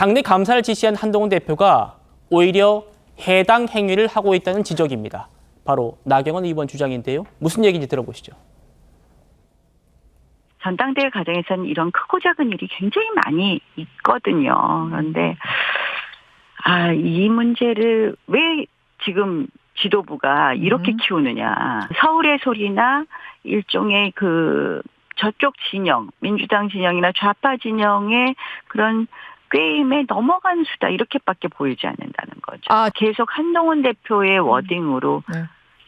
당내 감사를 지시한 한동훈 대표가 오히려 해당 행위를 하고 있다는 지적입니다. 바로 나경원 의원 주장인데요. 무슨 얘기인지 들어보시죠. 전당대회 과정에서는 이런 크고 작은 일이 굉장히 많이 있거든요. 그런데 이 문제를 왜 지금 지도부가 이렇게 키우느냐. 서울의 소리나 일종의 저쪽 진영, 민주당 진영이나 좌파 진영의 그런 꾀임에 넘어간 수다 이렇게밖에 보이지 않는다는 거죠. 계속 한동훈 대표의 워딩으로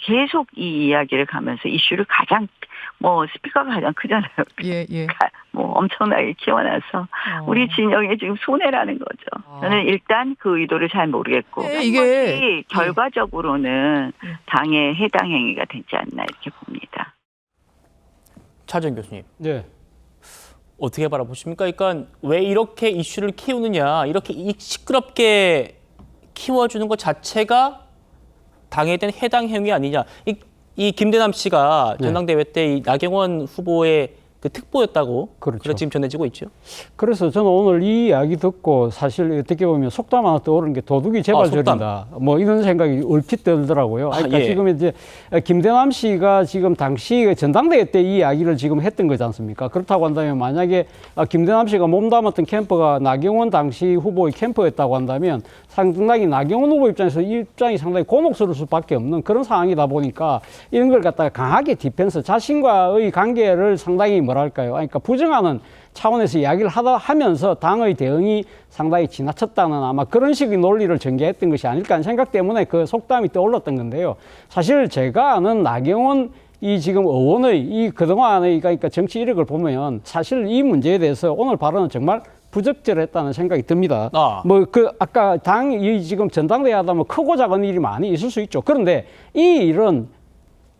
계속 이 이야기를 가면서 이슈를 스피커가 가장 크잖아요. 예. 엄청나게 키워놔서 우리 진영의 지금 손해라는 거죠. 저는 일단 그 의도를 잘 모르겠고 이게 결과적으로는 당의 해당 행위가 되지 않나 이렇게 봅니다. 차재현 교수님. 네. 어떻게 바라보십니까? 그러니까 왜 이렇게 이슈를 키우느냐, 이렇게 시끄럽게 키워주는 것 자체가 당에 대한 해당 행위 아니냐. 이 김대남 씨가 전당대회 때 이 나경원 후보의 그 특보였다고 그렇게 지금 전해지고 있죠. 그래서 저는 오늘 이 이야기 듣고 사실 어떻게 보면 속담 하나 떠오르는 게 도둑이 제발저린다. 이런 생각이 얼핏 들더라고요. 그러니까 지금 이제 김대남 씨가 지금 당시 전당대회 때 이 이야기를 지금 했던 거지 않습니까? 그렇다고 한다면 만약에 김대남 씨가 몸담았던 캠프가 나경원 당시 후보의 캠프였다고 한다면 상당히 나경원 후보 입장에서 이 입장이 상당히 곤혹스러울 수밖에 없는 그런 상황이다 보니까 이런 걸 갖다가 강하게 디펜스, 자신과의 관계를 상당히 그러니까 부정하는 차원에서 이야기를 하면서 당의 대응이 상당히 지나쳤다는 아마 그런 식의 논리를 전개했던 것이 아닐까 하는 생각 때문에 그 속담이 떠올랐던 건데요. 사실 제가 아는 나경원 이 지금 의원의 이 그동안의 그러니까 정치 이력을 보면 사실 이 문제에 대해서 오늘 발언은 정말 부적절했다는 생각이 듭니다. 아까 당이 지금 전당대회 하다 보면 크고 작은 일이 많이 있을 수 있죠. 그런데 이 일은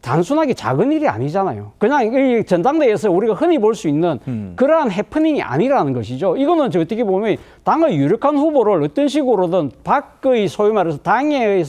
단순하게 작은 일이 아니잖아요. 그냥 이 전당대회에서 우리가 흔히 볼 수 있는 그러한 해프닝이 아니라는 것이죠. 이거는 어떻게 보면 당의 유력한 후보를 어떤 식으로든 밖의 소위 말해서 당의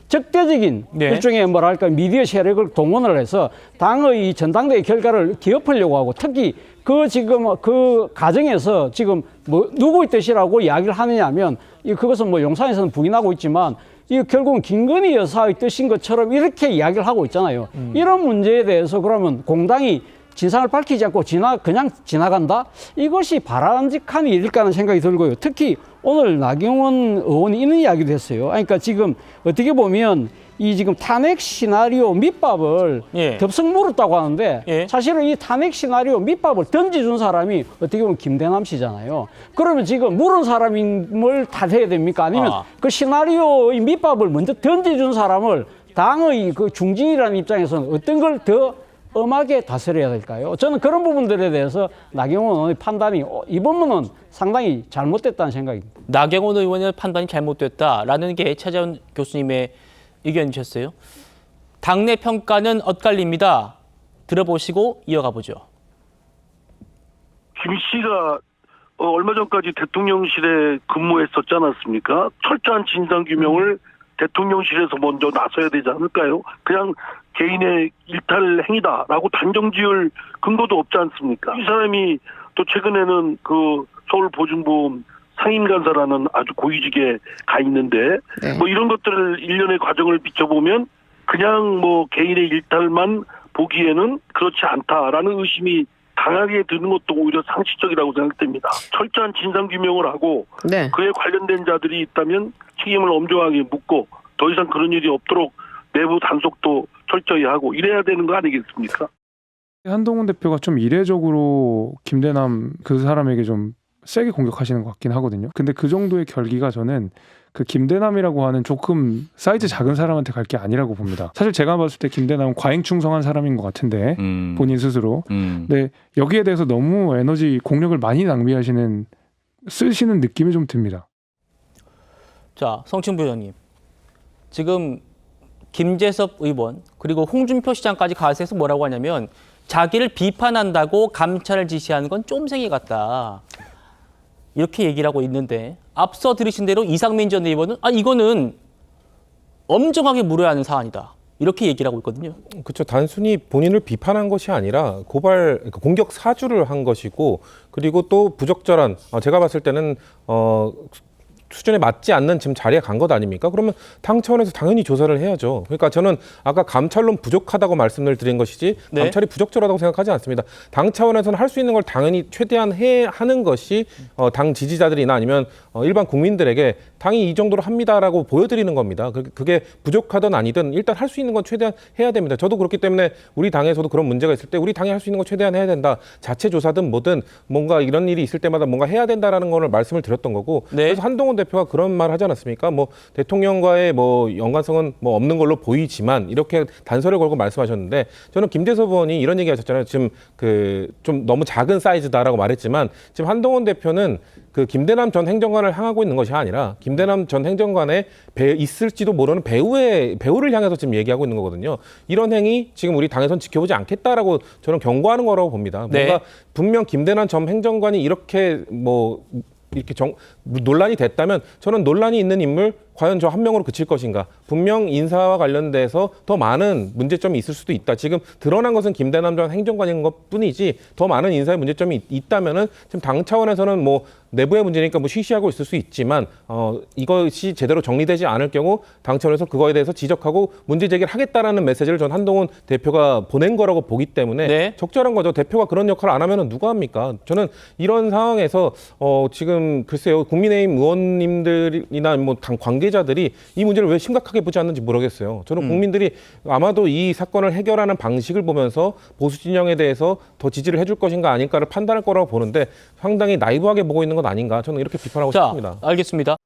적대적인 일종의 미디어 세력을 동원을 해서 당의 전당대회 결과를 기업하려고 하고 특히 그 과정에서 지금 누구의 뜻이라고 이야기를 하느냐 하면 그것은 용산에서는 부인하고 있지만 이 결국은 김건희 여사의 뜻인 것처럼 이렇게 이야기를 하고 있잖아요. 이런 문제에 대해서 그러면 공당이 진상을 밝히지 않고 그냥 지나간다? 이것이 바람직한 일일까 하는 생각이 들고요. 특히 오늘 나경원 의원이 이런 이야기도 했어요. 그러니까 지금 어떻게 보면 이 지금 탄핵 시나리오 밑밥을 덥석 물었다고 하는데 사실은 이 탄핵 시나리오 밑밥을 던져준 사람이 어떻게 보면 김대남 씨잖아요. 그러면 지금 물은 사람을 탓해야 됩니까? 아니면 그 시나리오의 밑밥을 먼저 던져준 사람을 당의 그 중진이라는 입장에서는 어떤 걸 더 엄하게 다스려야 될까요? 저는 그런 부분들에 대해서 나경원 의원의 판단이 이번 분은 상당히 잘못됐다는 생각입니다. 나경원 의원의 판단이 잘못됐다라는 게 차재현 교수님의 의견이셨어요. 당내 평가는 엇갈립니다. 들어보시고 이어가 보죠. 김 씨가 얼마 전까지 대통령실에 근무했었지 않았습니까? 철저한 진상규명을 대통령실에서 먼저 나서야 되지 않을까요? 그냥 개인의 일탈 행위다라고 단정지을 근거도 없지 않습니까? 이 사람이 또 최근에는 서울보증보험 상임간사라는 아주 고위직에 가 있는데 이런 것들을 일련의 과정을 비춰보면 그냥 개인의 일탈만 보기에는 그렇지 않다라는 의심이 강하게 드는 것도 오히려 상식적이라고 생각됩니다. 철저한 진상규명을 하고 그에 관련된 자들이 있다면 책임을 엄정하게 묻고 더 이상 그런 일이 없도록 내부 단속도 철저히 하고 이래야 되는 거 아니겠습니까? 한동훈 대표가 좀 이례적으로 김대남 그 사람에게 좀 세게 공격하시는 것 같긴 하거든요. 근데 그 정도의 결기가 저는 그 김대남이라고 하는 조금 사이즈 작은 사람한테 갈 게 아니라고 봅니다. 사실 제가 봤을 때 김대남은 과잉충성한 사람인 것 같은데 본인 스스로. 근데 여기에 대해서 너무 공력을 많이 쓰시는 느낌이 좀 듭니다. 자, 성층부 의원님. 지금 김재섭 의원 그리고 홍준표 시장까지 가세해서 뭐라고 하냐면 자기를 비판한다고 감찰을 지시하는 건 쫌생이 같다. 이렇게 얘기를 하고 있는데 앞서 들으신 대로 이상민 전 의원은 이거는 엄정하게 물어야 하는 사안이다. 이렇게 얘기를 하고 있거든요. 그렇죠. 단순히 본인을 비판한 것이 아니라 그러니까 공격 사주를 한 것이고, 그리고 또 부적절한, 제가 봤을 때는 수준에 맞지 않는 지금 자리에 간 것 아닙니까? 그러면 당 차원에서 당연히 조사를 해야죠. 그러니까 저는 아까 감찰론 부족하다고 말씀을 드린 것이지 네. 감찰이 부적절하다고 생각하지 않습니다. 당 차원에서는 할 수 있는 걸 당연히 최대한 하는 것이 당 지지자들이나 아니면 일반 국민들에게 당이 이 정도로 합니다라고 보여드리는 겁니다. 그게 부족하든 아니든 일단 할 수 있는 건 최대한 해야 됩니다. 저도 그렇기 때문에 우리 당에서도 그런 문제가 있을 때 우리 당이 할 수 있는 건 최대한 해야 된다. 자체 조사든 뭐든 뭔가 이런 일이 있을 때마다 뭔가 해야 된다라는 거를 말씀을 드렸던 거고. 네. 그래서 한동훈 대표가 그런 말 하지 않았습니까? 뭐 대통령과의 뭐 연관성은 뭐 없는 걸로 보이지만 이렇게 단서를 걸고 말씀하셨는데, 저는 김재섭 의원이 이런 얘기 하셨잖아요. 지금 좀 너무 작은 사이즈다라고 말했지만, 지금 한동훈 대표는 그 김대남 전 행정관을 향하고 있는 것이 아니라 김대남 전 행정관에 있을지도 모르는 배우를 향해서 지금 얘기하고 있는 거거든요. 이런 행위 지금 우리 당에선 지켜보지 않겠다라고 저는 경고하는 거라고 봅니다. 네. 뭔가 분명 김대남 전 행정관이 이렇게 논란이 됐다면, 저는 논란이 있는 인물 과연 저 한 명으로 그칠 것인가? 분명 인사와 관련돼서 더 많은 문제점이 있을 수도 있다. 지금 드러난 것은 김대남 전 행정관인 것뿐이지 더 많은 인사의 문제점이 있다면은 지금 당 차원에서는 뭐 내부의 문제니까 뭐 쉬쉬하고 있을 수 있지만 이것이 제대로 정리되지 않을 경우 당 차원에서 그거에 대해서 지적하고 문제 제기를 하겠다라는 메시지를 전 한동훈 대표가 보낸 거라고 보기 때문에 네. 적절한 거죠. 대표가 그런 역할을 안 하면은 누가 합니까? 저는 이런 상황에서 지금 글쎄요, 국민의힘 의원님들이나 뭐 당 관계자들이 이 문제를 왜 심각하게 보지 않는지 모르겠어요. 저는 국민들이 아마도 이 사건을 해결하는 방식을 보면서 보수 진영에 대해서 더 지지를 해줄 것인가 아닐까를 판단할 거라고 보는데, 상당히 나이브하게 보고 있는 것 아닌가, 저는 이렇게 비판하고 자, 싶습니다. 알겠습니다.